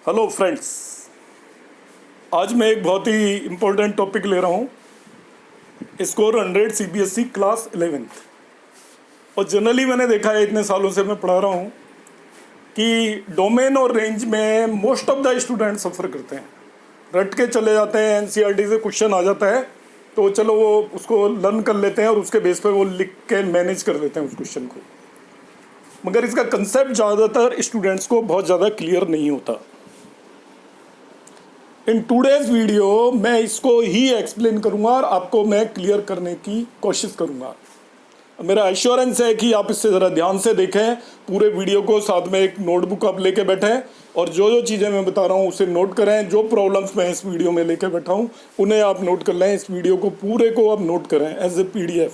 Hello friends, आज मैं एक बहुत ही इम्पोर्टेंट टॉपिक ले रहा हूँ। Score 100 CBSE class 11th। और जनरली मैंने देखा है, इतने सालों से मैं पढ़ा रहा हूँ कि डोमेन और रेंज में मोस्ट ऑफ द स्टूडेंट सफ़र करते हैं, रट के चले जाते हैं। NCERT से क्वेश्चन आ जाता है तो चलो वो उसको लर्न कर लेते हैं और उसके बेस पे वो लिख के मैनेज कर लेते हैं उस क्वेश्चन को, मगर इसका कंसेप्ट ज़्यादातर स्टूडेंट्स को बहुत ज़्यादा क्लियर नहीं होता। इन टूडेज वीडियो मैं इसको ही एक्सप्लेन करूंगा और आपको मैं क्लियर करने की कोशिश करूंगा। मेरा एश्योरेंस है कि आप इससे ज़रा ध्यान से देखें पूरे वीडियो को, साथ में एक नोटबुक आप लेके बैठें और जो जो चीज़ें मैं बता रहा हूँ उसे नोट करें। जो प्रॉब्लम्स मैं इस वीडियो में लेके बैठा हूँ उन्हें आप नोट कर लें। इस वीडियो को पूरे को आप नोट करें एज ए PDF,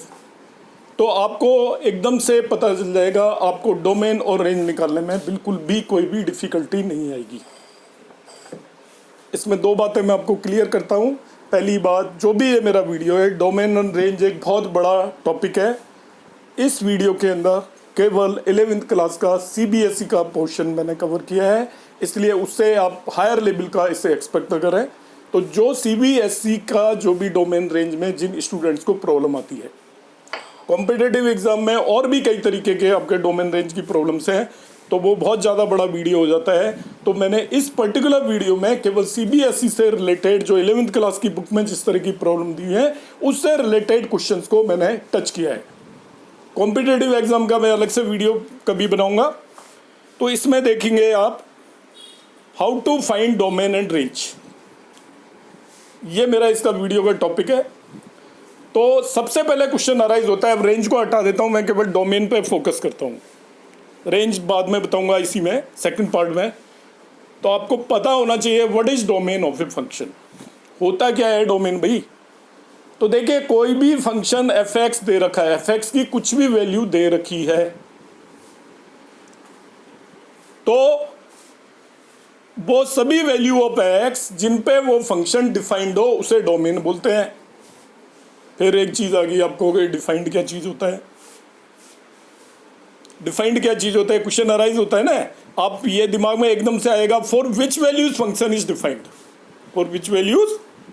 तो आपको एकदम से पता चल जाएगा। आपको डोमेन और रेंज निकालने में बिल्कुल भी कोई भी डिफ़िकल्टी नहीं आएगी। इसमें दो बातें मैं आपको क्लियर करता हूँ। पहली बात, जो भी ये मेरा वीडियो है, डोमेन एंड रेंज एक बहुत बड़ा टॉपिक है। इस वीडियो के अंदर केवल 11th क्लास का CBSE का पोर्शन मैंने कवर किया है, इसलिए उससे आप हायर लेवल का इसे एक्सपेक्ट करें। तो जो CBSE का जो भी डोमेन रेंज में जिन स्टूडेंट्स को प्रॉब्लम आती है, कॉम्पिटिटिव एग्जाम में और भी कई तरीके के आपके डोमेन रेंज की प्रॉब्लम्स हैं, तो वो बहुत ज़्यादा बड़ा वीडियो हो जाता है। तो मैंने इस पर्टिकुलर वीडियो में केवल CBSE से रिलेटेड जो 11th क्लास की बुक में जिस तरह की प्रॉब्लम दी है उससे रिलेटेड क्वेश्चंस को मैंने टच किया है। कॉम्पिटिटिव एग्जाम का मैं अलग से वीडियो कभी बनाऊंगा। तो इसमें देखेंगे आप how to find domain and range, ये मेरा इसका वीडियो का टॉपिक है। तो सबसे पहले क्वेश्चन अराइज होता है, अब रेंज को हटा देता हूँ, मैं केवल डोमेन पे फोकस करता हूँ। रेंज बाद में बताऊंगा इसी में सेकंड पार्ट में। तो आपको पता होना चाहिए what is domain of a function. होता क्या है डोमेन भाई? तो देखिए, कोई भी फंक्शन fx दे रखा है, fx की कुछ भी वैल्यू दे रखी है, तो वो सभी वैल्यू ऑफ x जिन पे वो फंक्शन डिफाइंड हो उसे डोमेन बोलते हैं। फिर एक चीज आ गई आपको कि डिफाइंड क्या चीज होता है। डिफाइंड क्या चीज होता है, क्वेश्चन अराइज होता है ना, आप ये दिमाग में एकदम से आएगा, for which values function is defined. For which values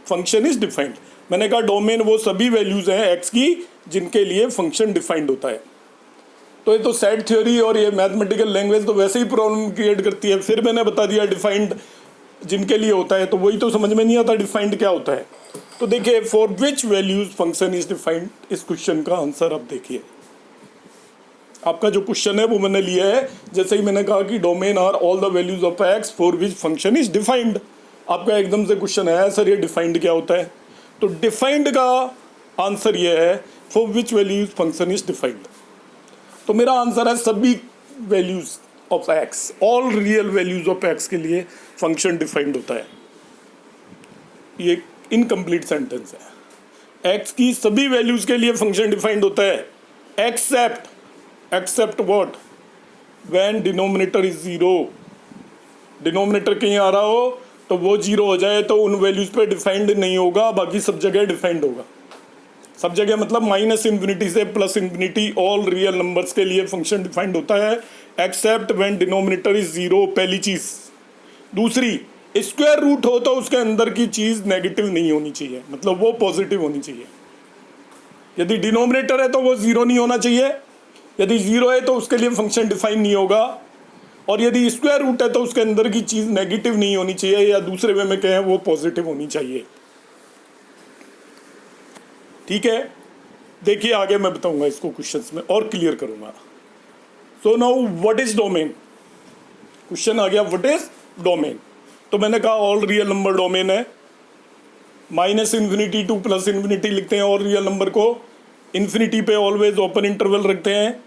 function is defined. मैंने कहा डोमेन वो सभी वैल्यूज हैं x की जिनके लिए फंक्शन डिफाइंड होता है। तो ये तो सेट थ्योरी और ये मैथमेटिकल लैंग्वेज तो वैसे ही प्रॉब्लम क्रिएट करती है। फिर मैंने बता दिया डिफाइंड जिनके लिए होता है, तो वही तो समझ में नहीं आता डिफाइंड क्या होता है। तो देखिए, for which values function is defined, इस क्वेश्चन का आंसर आप देखिए। आपका जो क्वेश्चन है वो मैंने लिया है, जैसे ही मैंने कहा कि domain are all the values of x for which function is defined. आपका एकदम से क्वेश्चन है, सर ये डिफाइंड क्या होता है? तो डिफाइंड का आंसर ये है for which values function is defined. तो मेरा आंसर है सभी values of x, all real values of x के लिए फंक्शन डिफाइंड होता है। ये इनकम्प्लीट सेंटेंस है। x की सभी वैल्यूज के लिए फंक्शन डिफाइंड होता है except what, when denominator is zero. Denominator कहीं आ रहा हो तो वो जीरो हो जाए तो उन वैल्यूज पे डिफाइंड नहीं होगा, बाकी सब जगह डिफाइंड होगा। सब जगह मतलब -∞ से +∞, ऑल रियल नंबर्स के लिए फंक्शन डिफाइंड होता है except when denominator is zero, पहली चीज। दूसरी, स्क्वायर रूट हो तो उसके अंदर की चीज नेगेटिव नहीं होनी चाहिए, मतलब वो पॉजिटिव होनी चाहिए। यदि डिनोमिनेटर है तो वो जीरो नहीं होना चाहिए, यदि जीरो है तो उसके लिए फंक्शन डिफाइन नहीं होगा, और यदि स्क्वायर रूट है तो उसके अंदर की चीज नेगेटिव नहीं होनी चाहिए, या दूसरे वे में कहें वो पॉजिटिव होनी चाहिए। ठीक है, देखिए आगे मैं बताऊंगा इसको क्वेश्चंस में और क्लियर करूंगा। So now what is domain, question आ गया व्हाट इज डोमेन। तो मैंने कहा ऑल रियल नंबर डोमेन है। -∞ टू +∞ लिखते हैं और रियल नंबर को, इन्फिनिटी पे ऑलवेज ओपन इंटरवल रखते हैं।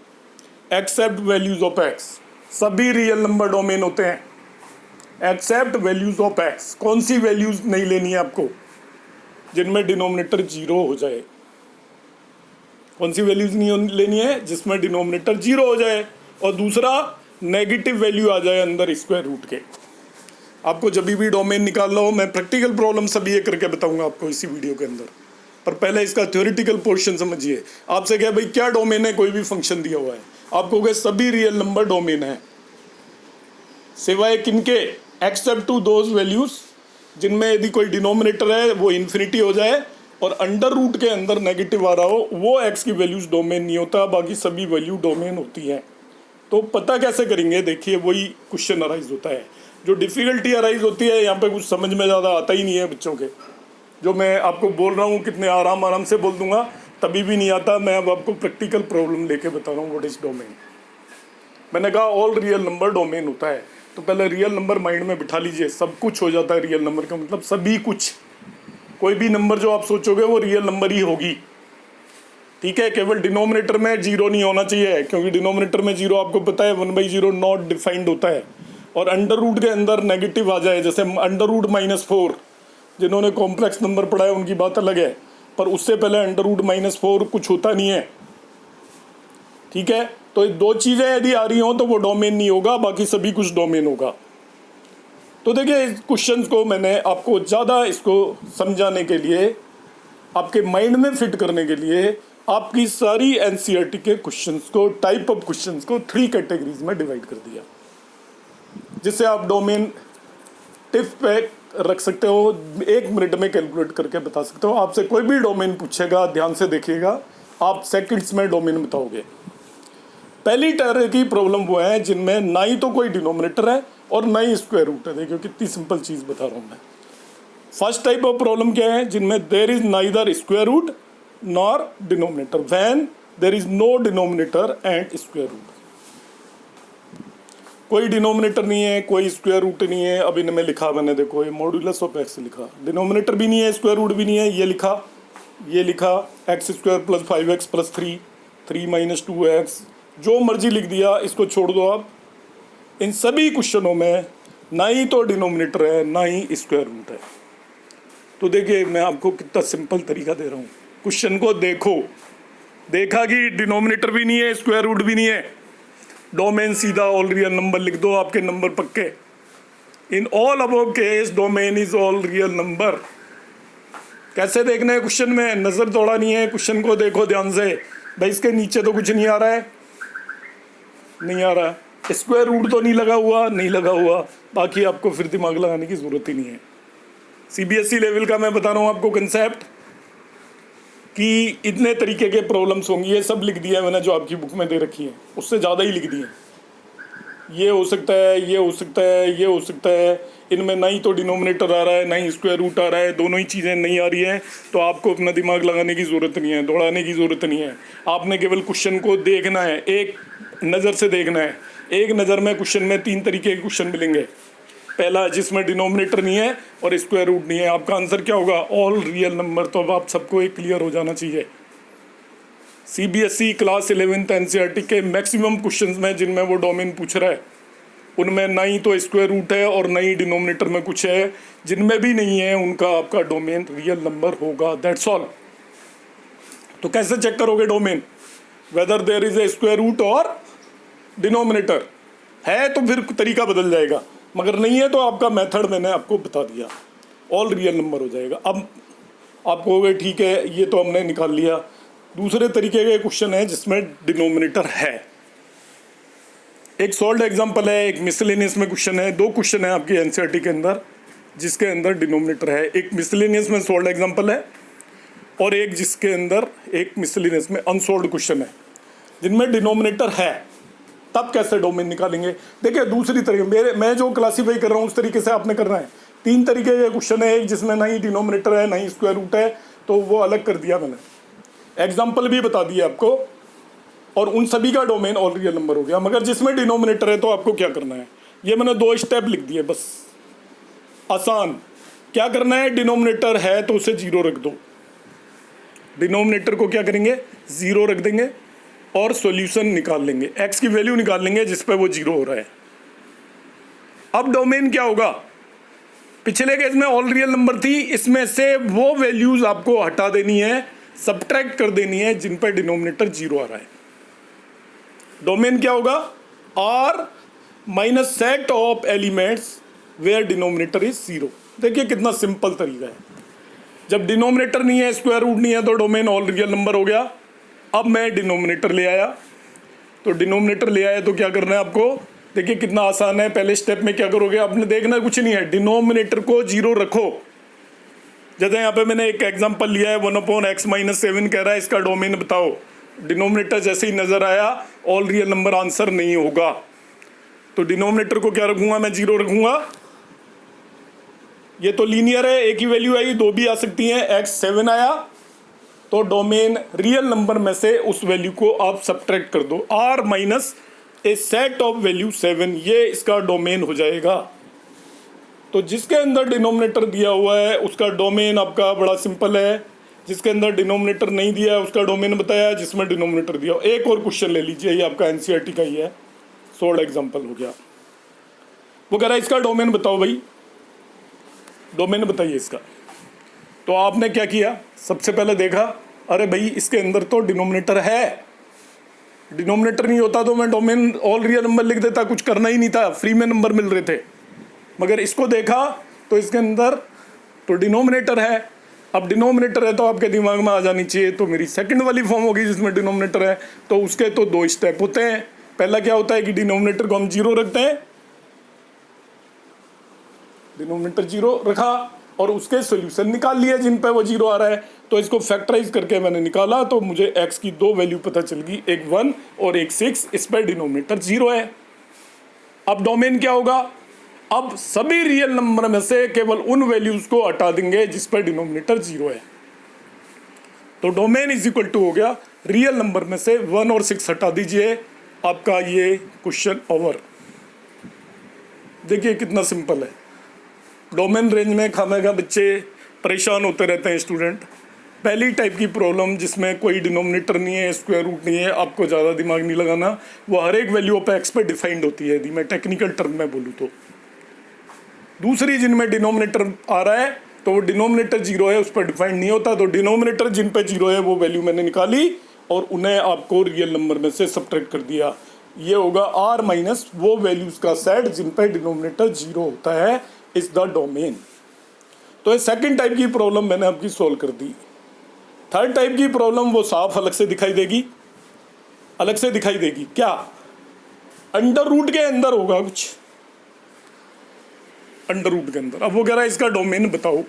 एक्सेप्ट वैल्यूज ऑफ x, सभी रियल नंबर डोमेन होते हैं एक्सेप्ट वैल्यूज ऑफ x। कौन सी वैल्यूज नहीं लेनी है आपको? जिनमें डिनोमिनेटर जीरो हो जाए। कौन सी वैल्यूज नहीं लेनी है? जिसमें डिनोमिनेटर जीरो हो जाए, और दूसरा नेगेटिव वैल्यू आ जाए अंदर स्क्वायर रूट के। आपको जब भी डोमेन निकालना हो, मैं प्रैक्टिकल प्रॉब्लम सभी ये करके बताऊंगा आपको इसी वीडियो के अंदर, पर पहले इसका थ्योरेटिकल पोर्शन समझिए। आपसे क्या भाई क्या डोमेन है, कोई भी फंक्शन दिया हुआ है, आपको कहे सभी रियल नंबर डोमेन है, सिवाय किनके? एक्सेप्ट टू दोज वैल्यूज़ जिनमें यदि कोई डिनोमिनेटर है वो इन्फिनिटी हो जाए और अंडर रूट के अंदर नेगेटिव आ रहा हो, वो एक्स की वैल्यूज़ डोमेन नहीं होता, बाकी सभी वैल्यू डोमेन होती हैं। तो पता कैसे करेंगे, देखिए वही क्वेश्चन अराइज होता है। जो डिफ़िकल्टी अराइज होती है यहाँ पे कुछ समझ में ज़्यादा आता ही नहीं है बच्चों के। जो मैं आपको बोल रहा हूँ कितने आराम से बोल दूंगा, तभी भी नहीं आता। मैं अब आपको प्रैक्टिकल प्रॉब्लम लेके बता रहा हूँ व्हाट इज़ डोमेन। मैंने कहा ऑल रियल नंबर डोमेन होता है, तो पहले रियल नंबर माइंड में बिठा लीजिए। सब कुछ हो जाता है रियल नंबर का मतलब सभी कुछ। कोई भी नंबर जो आप सोचोगे वो रियल नंबर ही होगी, ठीक है। केवल डिनोमिनेटर में जीरो नहीं होना चाहिए, क्योंकि डिनोमिनेटर में जीरो आपको पता है 1/0 नॉट डिफाइंड होता है। और अंडर रूट के अंदर नेगेटिव आ जाए, जैसे अंडर रूट -4, जिन्होंने कॉम्प्लेक्स नंबर पढ़ा है उनकी बात अलग है, पर उससे पहले अंडर रूट -4 कुछ होता नहीं है, ठीक है। तो दो चीज़ें यदि आ रही हों तो वो डोमेन नहीं होगा, बाकी सभी कुछ डोमेन होगा। तो देखिए इस क्वेश्चन को मैंने आपको ज़्यादा इसको समझाने के लिए, आपके माइंड में फिट करने के लिए, आपकी सारी एनसीईआरटी के क्वेश्चंस को, टाइप ऑफ क्वेश्चंस को 3 कैटेगरीज में डिवाइड कर दिया, जिससे आप डोमेन टिप पे रख सकते हो, 1 मिनट में कैलकुलेट करके बता सकते हो। आपसे कोई भी डोमेन पूछेगा, ध्यान से देखिएगा, आप सेकंड्स में डोमेन बताओगे। पहली तरह की प्रॉब्लम वो है जिनमें ना ही तो कोई डिनोमिनेटर है और ना ही स्क्वायर रूट है। देखिए कितनी सिंपल चीज़ बता रहा हूँ मैं। फर्स्ट टाइप ऑफ प्रॉब्लम क्या है, जिनमें there is neither square root nor denominator, when there is no denominator and square root. कोई डिनोमिनेटर नहीं है, कोई स्क्वायर रूट नहीं है। अब इनमें लिखा मैंने, देखो ये मॉड्यूलस ऑफ एक्स लिखा, डिनोमिनेटर भी नहीं है, स्क्वायर रूट भी नहीं है। ये लिखा x² + 5x + 3, 3 - 2x, जो मर्जी लिख दिया, इसको छोड़ दो आप। इन सभी क्वेश्चनों में ना ही तो डिनोमिनेटर है ना ही स्क्वायर रूट है। तो देखिए मैं आपको कितना सिंपल तरीका दे रहा हूँ, क्वेश्चन को देखा कि डिनोमिनेटर भी नहीं है, स्क्वायर रूट भी नहीं है, डोमेन सीधा ऑल रियल नंबर लिख दो, आपके नंबर पक्के। In all above case domain is all real number. कैसे देखना है क्वेश्चन में, नज़र दौड़ानी है, क्वेश्चन को देखो ध्यान से। भाई इसके नीचे तो कुछ नहीं आ रहा है, नहीं आ रहा, स्क्वायर रूट तो नहीं लगा हुआ, बाकी आपको फिर दिमाग लगाने की ज़रूरत ही नहीं है। सीबीएसई लेवल का मैं बता रहा हूँ आपको कंसेप्ट, कि इतने तरीके के प्रॉब्लम्स होंगी। ये सब लिख दिया है मैंने जो आपकी बुक में दे रखी है, उससे ज़्यादा ही लिख दिए। ये हो सकता है, ये हो सकता है, ये हो सकता है। इनमें ना ही तो डिनोमिनेटर आ रहा है ना ही स्क्वायर रूट आ रहा है, दोनों ही चीज़ें नहीं आ रही हैं। तो आपको अपना दिमाग लगाने की ज़रूरत नहीं है, दौड़ाने की ज़रूरत नहीं है। आपने केवल क्वेश्चन को देखना है, एक नज़र से देखना है। एक नज़र में क्वेश्चन में 3 तरीके के क्वेश्चन मिलेंगे। पहला जिसमें डिनोमिनेटर नहीं है और स्क्वायर रूट नहीं है, आपका आंसर क्या होगा, ऑल रियल नंबर। तो अब आप सबको एक क्लियर हो जाना चाहिए। सीबीएसई क्लास 11th एनसीईआरटी के मैक्सिमम क्वेश्चंस में जिनमें वो डोमेन पूछ रहा है, उनमें ना ही तो स्क्वायर रूट है और ना ही डिनोमिनेटर में कुछ है। जिनमें भी नहीं है उनका आपका डोमेन रियल नंबर होगा, दैट्स ऑल। तो कैसे चेक करोगे domain, whether there is a square root और डिनोमिनेटर है तो फिर तरीका बदल जाएगा, मगर नहीं है तो आपका मेथड मैंने आपको बता दिया, ऑल रियल नंबर हो जाएगा। अब आप कहोगे ठीक है ये तो हमने निकाल लिया। दूसरे तरीके के क्वेश्चन है जिसमें डिनोमिनेटर है। एक सॉल्व्ड एग्जांपल है, एक मिसलेनियस में क्वेश्चन है। 2 क्वेश्चन है आपकी एनसीईआरटी के अंदर जिसके अंदर डिनोमिनेटर है। एक मिसलेनियस में सॉल्व्ड एग्जांपल है और एक जिसके अंदर एक मिसलेनियस में अनसॉल्व्ड क्वेश्चन है जिनमें डिनोमिनेटर है। तब कैसे डोमेन निकालेंगे, देखिए दूसरी तरीके, मैं जो क्लासीफाई कर रहा हूँ उस तरीके से आपने करना है। 3 तरीके के क्वेश्चन है, एक जिसमें ना ही डिनोमिनेटर है ना ही स्क्वायर रूट है, तो वो अलग कर दिया मैंने, एग्जाम्पल भी बता दिया आपको, और उन सभी का डोमेन ऑल रियल नंबर हो गया। मगर जिसमें डिनोमिनेटर है तो आपको क्या करना है, ये मैंने 2 स्टेप लिख दिए बस, आसान। क्या करना है, डिनोमिनेटर है तो उसे 0 रख दो। डिनोमिनेटर को क्या करेंगे, 0 रख देंगे और सॉल्यूशन निकाल लेंगे, x की वैल्यू निकाल लेंगे जिस पे वो 0 हो रहा है। अब डोमेन क्या होगा, पिछले केस में ऑल रियल नंबर थी, इसमें से वो वैल्यूज आपको हटा देनी है, सब्ट्रैक्ट कर देनी है जिन पर डिनोमिनेटर 0 आ रहा है। डोमेन क्या होगा, r minus set of elements where denominator is 0। देखिए कितना सिंपल तरीका है। जब डिनोमिनेटर नहीं है, स्क्वायर रूट नहीं है, तो डोमेन ऑल रियल नंबर हो गया। अब मैं डिनोमिनेटर ले आया, तो डिनोमिनेटर ले आया तो क्या करना है आपको, देखिए कितना आसान है। पहले स्टेप में क्या करोगे, आपने देखना कुछ नहीं है, डिनोमिनेटर को 0 रखो। जैसे यहाँ पे मैंने एक एग्जांपल लिया है 1/x-7 कह रहा है, इसका डोमेन बताओ। डिनोमिनेटर जैसे ही नजर आया ऑल रियल नंबर आंसर नहीं होगा, तो डिनोमिनेटर को क्या रखूंगा मैं, 0 रखूंगा। ये तो लीनियर है, एक ही वैल्यू आई, दो भी आ सकती हैं। x7 आया तो डोमेन रियल नंबर में से उस वैल्यू को आप सब्ट्रैक्ट कर दो, r minus A set of value 7, ये इसका डोमेन हो जाएगा। तो जिसके अंदर डिनोमिनेटर दिया हुआ है उसका डोमेन आपका बड़ा सिंपल है, जिसके अंदर डिनोमिनेटर नहीं दिया है उसका डोमेन बताया, जिसमें डिनोमिनेटर दिया हो। एक और क्वेश्चन ले लीजिए, ये आपका एनसीईआरटी का ही है, सोल्ड एग्जाम्पल हो गया। वो कह रहा है इसका डोमेन बताओ भाई, डोमेन बताइए इसका। तो आपने क्या किया, सबसे पहले देखा, अरे भाई इसके अंदर तो डिनोमिनेटर है, डिनोमिनेटर नहीं होता तो मैं डोमेन ऑल रियल नंबर लिख देता, कुछ करना ही नहीं था, फ्री में नंबर मिल रहे थे। मगर इसको देखा तो इसके अंदर तो डिनोमिनेटर है। अब डिनोमिनेटर है तो आपके दिमाग में आ जानी चाहिए, तो मेरी सेकंड वाली फॉर्म होगी जिसमें डिनोमिनेटर है। तो उसके तो 2 स्टेप होते हैं। पहला क्या होता है कि डिनोमिनेटर को हम 0 रखते हैं, डिनोमिनेटर 0 रखा और उसके सोल्यूशन निकाल लिए जिन पे वो 0 आ रहा है। तो इसको फैक्टराइज करके मैंने निकाला तो मुझे x की 2 वैल्यू पता चल गई, एक 1 और एक 6, इस पर डिनोमिनेटर 0 है। अब डोमेन क्या होगा, अब सभी रियल नंबर में से केवल उन वैल्यूज को हटा देंगे जिस पर डिनोमिनेटर 0 है। तो डोमेन इज इक्वल टू हो गया, रियल नंबर में से 1 और 6 हटा दीजिए, आपका ये क्वेश्चन ओवर। देखिए कितना सिंपल है। डोमेन रेंज में खामेगा बच्चे परेशान होते रहते हैं स्टूडेंट। पहली टाइप की प्रॉब्लम जिसमें कोई डिनोमिनेटर नहीं है, स्क्वायर रूट नहीं है, आपको ज़्यादा दिमाग नहीं लगाना, वो हर एक वैल्यू पे एक्स पे डिफाइंड होती है, यदि मैं टेक्निकल टर्म में बोलूँ तो। दूसरी जिनमें डिनोमिनेटर आ रहा है तो वो डिनोमिनेटर 0 है, उस पर डिफाइंड नहीं होता, तो डिनोमिनेटर जिन पे 0 है वो वैल्यू मैंने निकाली और उन्हें आपको रियल नंबर में से सब्ट्रैक्ट कर दिया। ये होगा r माइनस वो वैल्यूज का सेट जिन पे डिनोमिनेटर 0 होता है, इज द डोमेन। तो ये सेकंड टाइप की प्रॉब्लम मैंने आपकी सोल्व कर दी। थर्ड टाइप की प्रॉब्लम वो साफ अलग से दिखाई देगी, अलग से दिखाई देगी। क्या, अंडर रूट के अंदर होगा कुछ, अंडर रूट के अंदर। अब वो कह रहा है इसका डोमेन बताओ,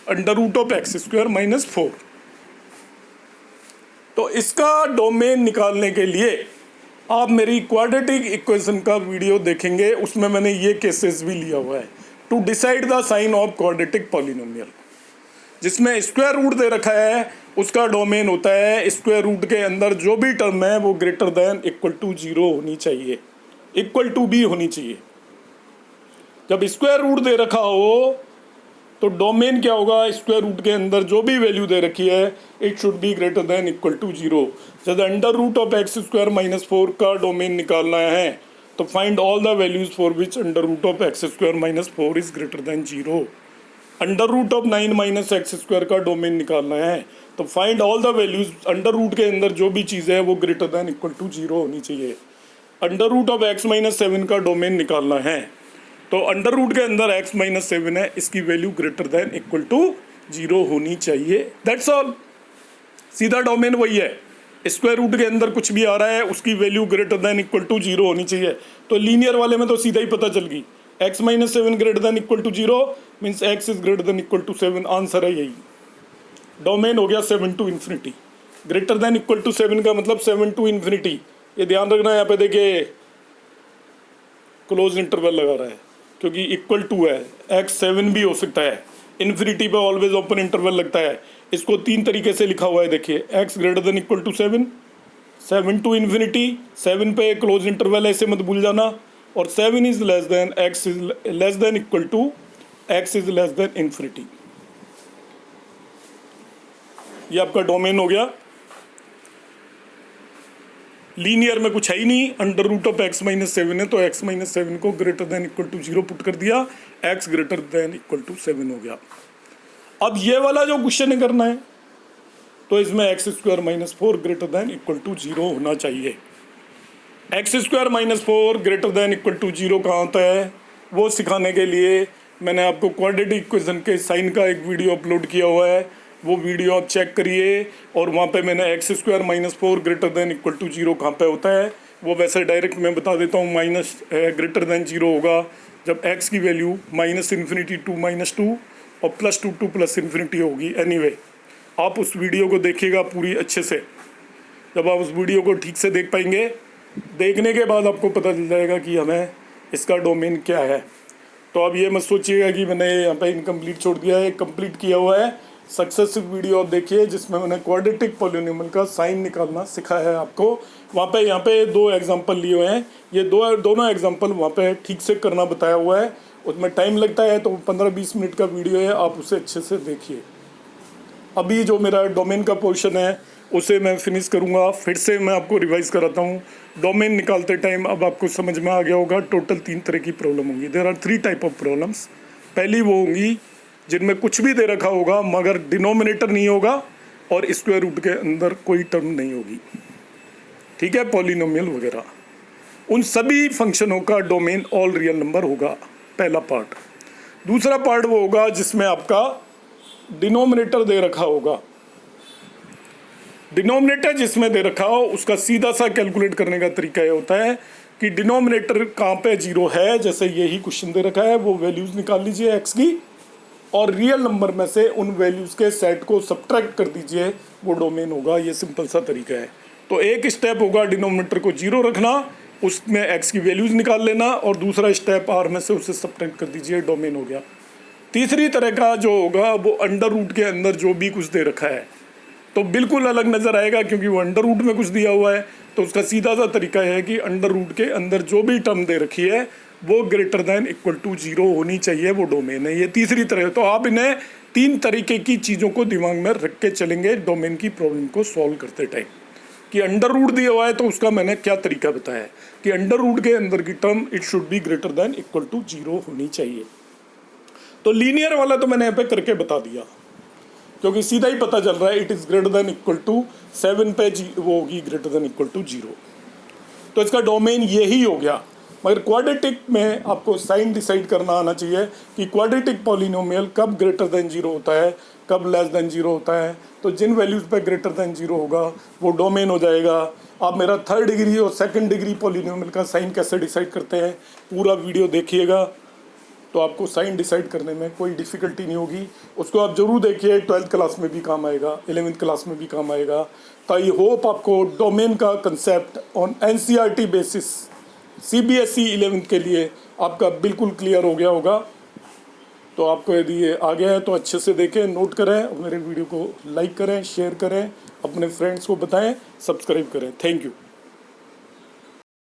अंडर रूट ऑफ x² - 4। तो इसका डोमेन निकालने के लिए आप मेरी क्वाड्रेटिक इक्वेशन का वीडियो देखेंगे, उसमें मैंने ये केसेस भी लिया हुआ है, to decide the sign of quadratic polynomial, जिसमें स्क्वायर रूट दे रखा है, उसका डोमेन होता है स्क्वायर रूट के अंदर जो भी टर्म है वो ग्रेटर देन इक्वल टू 0 होनी चाहिए, इक्वल टू भी होनी चाहिए। जब स्क्वायर रूट दे रखा हो तो डोमेन क्या होगा, स्क्वायर रूट के अंदर जो भी वैल्यू दे रखी है it should be greater than equal to 0। जब अंडर रूट ऑफ x² - 4 का डोमेन निकालना है तो find all the values for which under root of x² - 4 is greater than 0। Under root of 9 - x² का डोमेन निकालना है तो find all the values, under root के अंदर जो भी चीज़ है वो ग्रेटर देन इक्वल टू 0 होनी चाहिए। अंडर रूट ऑफ x - 7 का डोमेन निकालना है तो अंडर रूट के अंदर x - 7 है, इसकी value greater than equal to 0 होनी चाहिए। दैट्स ऑल, सीधा डोमेन वही है। स्क्वायर रूट के अंदर कुछ भी आ रहा है उसकी value greater than equal to 0 होनी चाहिए। तो लीनियर वाले में तो सीधा ही पता चल गई, x - 7 greater than equal to 0 means x is greater than equal to 7, answer है यही। डोमेन हो गया 7 to infinity, greater than equal to 7 का मतलब 7 to infinity। ये ध्यान रखना, यहाँ पे देखिए क्लोज इंटरवल लगा रहा है क्योंकि इक्वल टू है, x 7 भी हो सकता है, इन्फिनिटी पे ऑलवेज ओपन इंटरवल लगता है। इसको 3 तरीके से लिखा हुआ है, देखिए x greater than equal to 7, 7 to infinity, 7 पे क्लोज इंटरवल है, ऐसे मत भूल जाना, और 7 is less than x is less than equal to x is less than infinity. ये आपका डोमेन हो गया। लीनियर में कुछ है ही नहीं, अंडर रूट ऑफ x - 7 है तो x - 7 को greater than equal to 0 put कर दिया, x greater than equal to 7 हो गया। अब ये वाला जो क्वेश्चन करना है तो इसमें x² - 4 greater than equal to 0 होना चाहिए। x² - 4 greater than equal to 0 कहाँ होता है वो सिखाने के लिए मैंने आपको क्वाड्रेटिक इक्वेशन के साइन का एक वीडियो अपलोड किया हुआ है, वो वीडियो आप चेक करिए। और वहाँ पे मैंने x² - 4 greater than equal to 0 कहाँ पे होता है वो वैसे डायरेक्ट मैं बता देता हूँ। माइनस ग्रेटर देन जीरो होगा जब x की वैल्यू -∞ टू -2 और +2 टू +∞ होगी। एनीवे आप उस वीडियो को देखिएगा पूरी अच्छे से। जब आप उस वीडियो को ठीक से देख पाएंगे, देखने के बाद आपको पता चल जाएगा कि हमें इसका डोमेन क्या है। तो अब ये मत सोचिएगा कि मैंने यहाँ पे इनकम्प्लीट छोड़ दिया है, कंप्लीट किया हुआ है। सक्सेसिव वीडियो आप देखिए जिसमें मैंने क्वाड्रेटिक पॉलिनोमियल का साइन निकालना सिखाया है आपको। वहाँ पे यहाँ पे 2 एग्जांपल लिए हुए हैं, ये दोनों एग्जांपल वहाँ पे ठीक से करना बताया हुआ है। उसमें टाइम लगता है, तो 15-20 मिनट का वीडियो है, आप उसे अच्छे से देखिए। अभी जो मेरा डोमेन का पोर्शन है उसे मैं फिनिश करूँगा। फिर से मैं आपको रिवाइज कराता हूँ। डोमेन निकालते टाइम अब आपको समझ में आ गया होगा, टोटल 3 तरह की प्रॉब्लम होंगी। There are 3 type of problems. पहली वो होंगी जिनमें कुछ भी दे रखा होगा मगर डिनोमिनेटर नहीं होगा और स्क्वायर रूट के अंदर कोई टर्म नहीं होगी, ठीक है, पॉलिनोमियल वगैरह। उन सभी फंक्शनों का डोमेन ऑल रियल नंबर होगा, पहला पार्ट। दूसरा पार्ट वो होगा जिसमें आपका डिनोमिनेटर दे रखा होगा। डिनोमिनेटर जिसमें दे रखा हो उसका सीधा सा कैलकुलेट करने का तरीका ये होता है कि डिनोमिनेटर कहाँ पे जीरो है, जैसे यही क्वेश्चन दे रखा है, वो वैल्यूज़ निकाल लीजिए एक्स की और रियल नंबर में से उन वैल्यूज़ के सेट को सब्ट्रैक्ट कर दीजिए, वो डोमेन होगा। ये सिंपल सा तरीका है। तो एक स्टेप होगा डिनोमिनेटर को जीरो रखना, उसमें एक्स की वैल्यूज़ निकाल लेना, और दूसरा स्टेप आर में से उसे सब्ट्रैक्ट कर दीजिए, डोमेन हो गया। तीसरी तरह का जो होगा वो अंडर रूट के अंदर जो भी कुछ दे रखा है तो बिल्कुल अलग नज़र आएगा, क्योंकि वो अंडर रूट में कुछ दिया हुआ है। तो उसका सीधा सा तरीका है कि अंडर रूट के अंदर जो भी टर्म दे रखी है वो ग्रेटर दैन इक्वल टू 0 होनी चाहिए, वो डोमेन है। ये तीसरी तरह है। तो आप इन्हें 3 तरीके की चीज़ों को दिमाग में रख के चलेंगे डोमेन की प्रॉब्लम को सॉल्व करते टाइम, कि अंडर रूट दिया हुआ है तो उसका मैंने क्या तरीका बताया है कि अंडर रूट के अंदर की term it should be greater than equal to 0 होनी चाहिए। तो लीनियर वाला तो मैंने यहाँ पे करके बता दिया, क्योंकि सीधा ही पता चल रहा है it is greater than equal to 7 पे वो होगी ग्रेटर देन इक्वल टू 0। तो इसका डोमेन यही हो गया। मगर क्वाड्रेटिक में आपको साइन डिसाइड करना आना चाहिए कि क्वाड्रेटिक पॉलिनोमियल कब ग्रेटर देन 0 होता है, कब लेस देन 0 होता है। तो जिन वैल्यूज़ पे ग्रेटर देन 0 होगा वो डोमेन हो जाएगा। आप मेरा 3rd डिग्री और 2nd डिग्री पॉलिनोमियल का साइन कैसे डिसाइड करते हैं पूरा वीडियो देखिएगा, तो आपको साइन डिसाइड करने में कोई डिफ़िकल्टी नहीं होगी। उसको आप ज़रूर देखिए, 12th क्लास में भी काम आएगा, 11th क्लास में भी काम आएगा। तो आई होप आपको डोमेन का concept on NCERT basis CBSE 11th के लिए आपका बिल्कुल क्लियर हो गया होगा। तो आपको यदि ये आ गया है तो अच्छे से देखें, नोट करें और मेरे वीडियो को लाइक करें, शेयर करें, अपने फ्रेंड्स को बताएं, सब्सक्राइब करें। Thank you.